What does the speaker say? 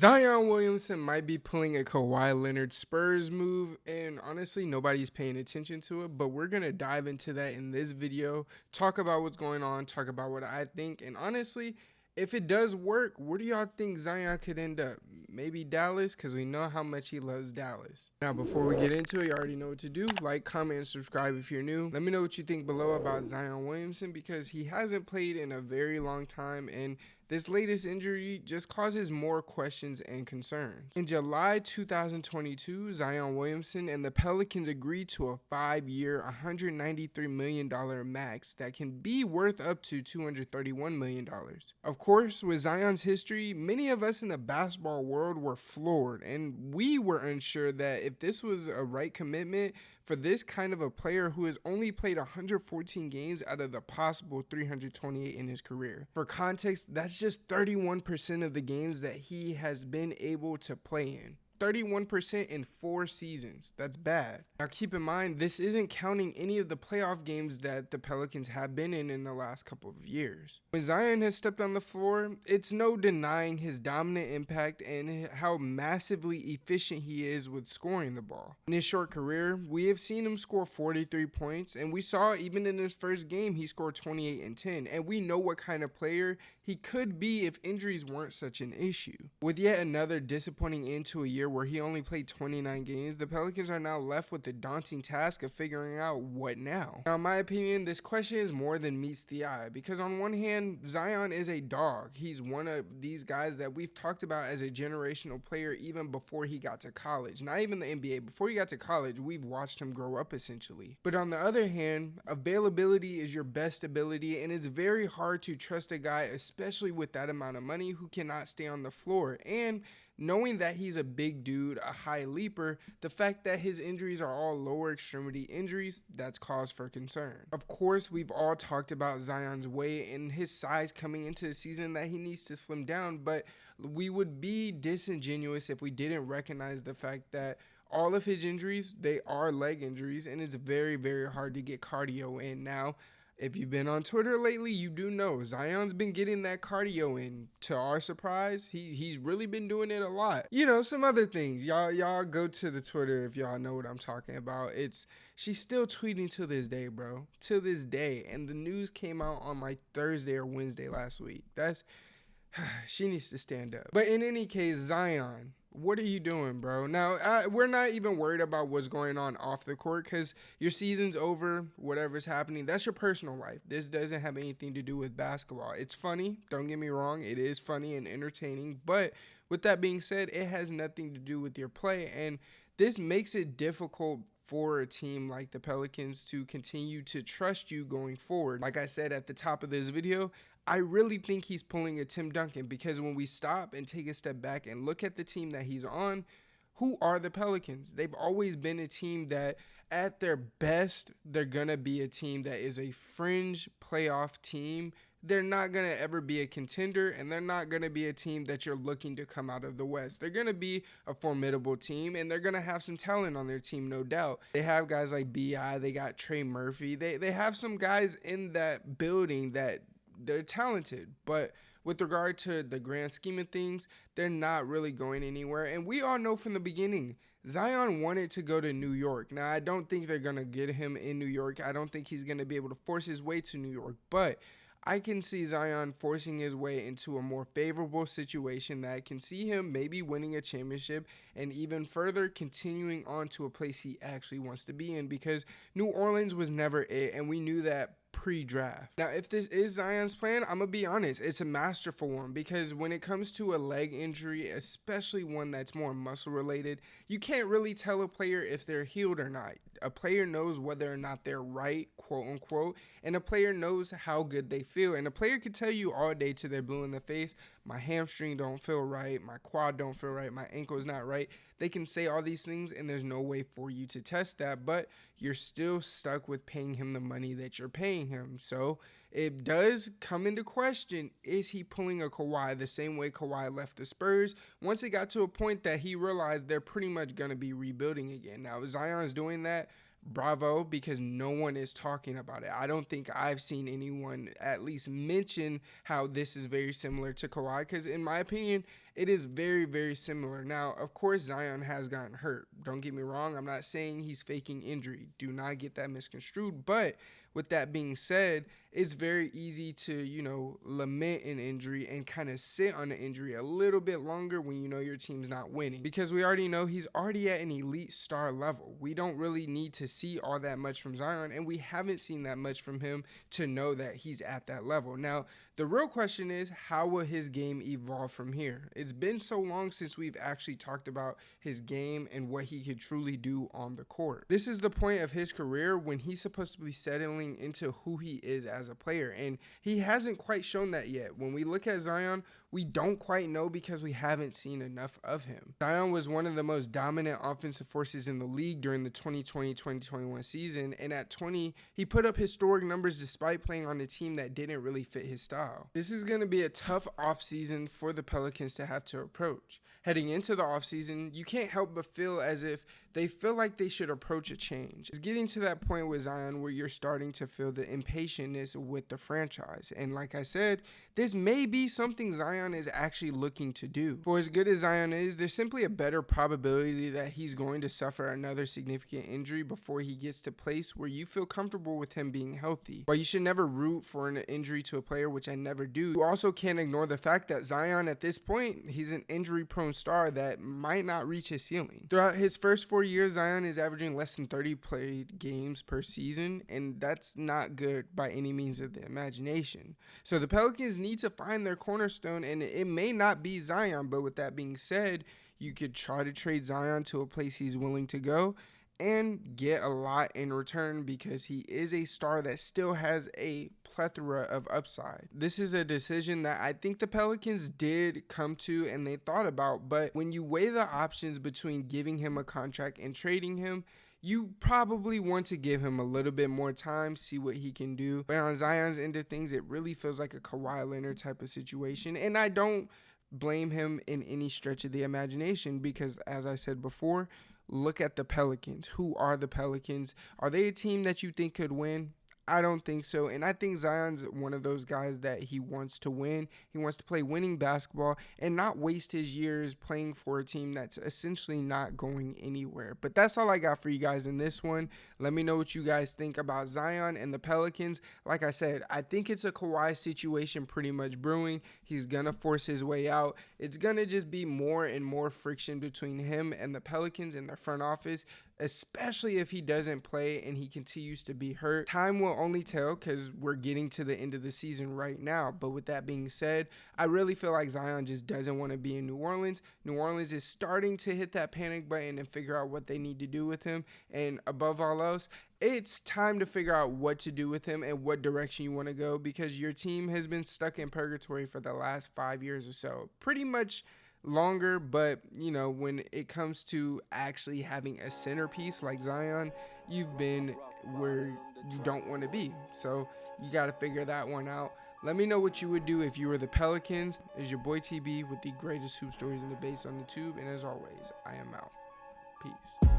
Zion Williamson might be pulling a Kawhi Leonard Spurs move, and honestly, nobody's paying attention to it, but we're going to dive into that in this video, talk about what's going on, talk about what I think, and honestly, if it does work, where do y'all think Zion could end up? Maybe Dallas, because we know how much he loves Dallas. Now, before we get into it, you already know what to do. Like, comment, and subscribe if you're new. Let me know what you think below about Zion Williamson, because he hasn't played in a very long time, and this latest injury just causes more questions and concerns. In July 2022, Zion Williamson and the Pelicans agreed to a 5-year, $193 million max that can be worth up to $231 million. Of course, with Zion's history, many of us in the basketball world were floored, and we were unsure that if this was a right commitment for this kind of a player who has only played 114 games out of the possible 328 in his career. For context, that's just 31% of the games that he has been able to play in. 31% in 4 seasons. That's bad. Now keep in mind, this isn't counting any of the playoff games that the Pelicans have been in the last couple of years. When Zion has stepped on the floor, it's no denying his dominant impact and how massively efficient he is with scoring the ball. In his short career, we have seen him score 43 points, and we saw even in his first game, he scored 28 and 10, and we know what kind of player he could be if injuries weren't such an issue. With yet another disappointing end to a year where he only played 29 games, the Pelicans are now left with the daunting task of figuring out what now. Now, in my opinion, this question is more than meets the eye, because on one hand, Zion is a dog. He's one of these guys that we've talked about as a generational player even before he got to college. Not even the NBA. Before he got to college, we've watched him grow up essentially. But on the other hand, availability is your best ability, and it's very hard to trust a guy, especially with that amount of money, who cannot stay on the floor. And knowing that he's a big dude, a high leaper, the fact that his injuries are all lower extremity injuries, that's cause for concern. Of course, we've all talked about Zion's weight and his size coming into the season, that he needs to slim down, but we would be disingenuous if we didn't recognize the fact that all of his injuries, they are leg injuries, and it's very, very hard to get cardio in. Now, if you've been on Twitter lately, you do know Zion's been getting that cardio in. To our surprise, he's really been doing it a lot. You know, some other things. Y'all go to the Twitter if y'all know what I'm talking about. She's still tweeting to this day, bro. To this day. And the news came out on like Thursday or Wednesday last week. She needs to stand up. But in any case, Zion, what are you doing, bro? Now, we're not even worried about what's going on off the court, because your season's over, whatever's happening, that's your personal life. This doesn't have anything to do with basketball. It's funny, don't get me wrong, it is funny and entertaining, but with that being said, it has nothing to do with your play, and this makes it difficult for a team like the Pelicans to continue to trust you going forward. Like I said at the top of this video, I really think he's pulling a Tim Duncan, because when we stop and take a step back and look at the team that he's on, who are the Pelicans? They've always been a team that at their best, they're going to be a team that is a fringe playoff team. They're not going to ever be a contender, and they're not going to be a team that you're looking to come out of the West. They're going to be a formidable team, and they're going to have some talent on their team, no doubt. They have guys like B.I., they got Trey Murphy. They have some guys in that building that they're talented, but with regard to the grand scheme of things, they're not really going anywhere. And we all know from the beginning, Zion wanted to go to New York. Now, I don't think they're going to get him in New York. I don't think he's going to be able to force his way to New York, but I can see Zion forcing his way into a more favorable situation that can see him maybe winning a championship, and even further continuing on to a place he actually wants to be in, because New Orleans was never it, and we knew that pre-draft. Now, if this is Zion's plan, I'm gonna be honest, it's a masterful one, because when it comes to a leg injury, especially one that's more muscle related, you can't really tell a player if they're healed or not. A player knows whether or not they're right, quote unquote, and a player knows how good they feel. And a player could tell you all day till they're blue in the face, my hamstring don't feel right, my quad don't feel right, my ankle's not right. They can say all these things, and there's no way for you to test that, but you're still stuck with paying him the money that you're paying him. So it does come into question, is he pulling a Kawhi the same way Kawhi left the Spurs once it got to a point that he realized they're pretty much going to be rebuilding again? Now, Zion's doing that. Bravo, because no one is talking about it. I don't think I've seen anyone at least mention how this is very similar to Kawhi, because in my opinion, it is very, very similar. Now, of course, Zion has gotten hurt. Don't get me wrong. I'm not saying he's faking injury. Do not get that misconstrued. But with that being said, it's very easy to, lament an injury and kind of sit on the injury a little bit longer when you know your team's not winning. Because we already know he's already at an elite star level. We don't really need to see all that much from Zion, and we haven't seen that much from him to know that he's at that level. Now, the real question is, how will his game evolve from here? It's been so long since we've actually talked about his game and what he could truly do on the court. This is the point of his career when he's supposed to be settling into who he is as a player, and he hasn't quite shown that yet. When we look at Zion, we don't quite know because we haven't seen enough of him. Zion was one of the most dominant offensive forces in the league during the 2020-2021 season, and at 20, he put up historic numbers despite playing on a team that didn't really fit his style. This is going to be a tough offseason for the Pelicans to have to approach. Heading into the offseason, you can't help but feel as if they feel like they should approach a change. It's getting to that point with Zion where you're starting to feel the impatientness with the franchise. And like I said, this may be something Zion is actually looking to do. For as good as Zion is, there's simply a better probability that he's going to suffer another significant injury before he gets to a place where you feel comfortable with him being healthy. While you should never root for an injury to a player, which I never do, you also can't ignore the fact that Zion at this point, he's an injury-prone star that might not reach his ceiling. Throughout his first 4 years, Zion is averaging less than 30 played games per season, and that's not good by any means of the imagination. So the Pelicans need to find their cornerstone, and it may not be Zion, but with that being said, you could try to trade Zion to a place he's willing to go and get a lot in return because he is a star that still has a plethora of upside. This is a decision that I think the Pelicans did come to and they thought about, but when you weigh the options between giving him a contract and trading him, you probably want to give him a little bit more time, see what he can do. But on Zion's end of things, it really feels like a Kawhi Leonard type of situation, and I don't blame him in any stretch of the imagination because, as I said before, look at the Pelicans. Who are the Pelicans? Are they a team that you think could win? I don't think so, and I think Zion's one of those guys that he wants to win. He wants to play winning basketball and not waste his years playing for a team that's essentially not going anywhere. But that's all I got for you guys in this one. Let me know what you guys think about Zion and the Pelicans. Like I said, I think it's a Kawhi situation pretty much brewing. He's going to force his way out. It's going to just be more and more friction between him and the Pelicans in the front office, especially if he doesn't play and he continues to be hurt. Time will only tell because we're getting to the end of the season right now. But with that being said, I really feel like Zion just doesn't want to be in New Orleans. New Orleans is starting to hit that panic button and figure out what they need to do with him. And above all else, it's time to figure out what to do with him and what direction you want to go because your team has been stuck in purgatory for the last 5 years or so. Pretty much longer, but when it comes to actually having a centerpiece like Zion, you've been where you don't want to be. So you got to figure that one out. Let me know what you would do if you were the Pelicans. It's your boy TB with the greatest hoop stories in the base on the tube, and as always, I am out. Peace.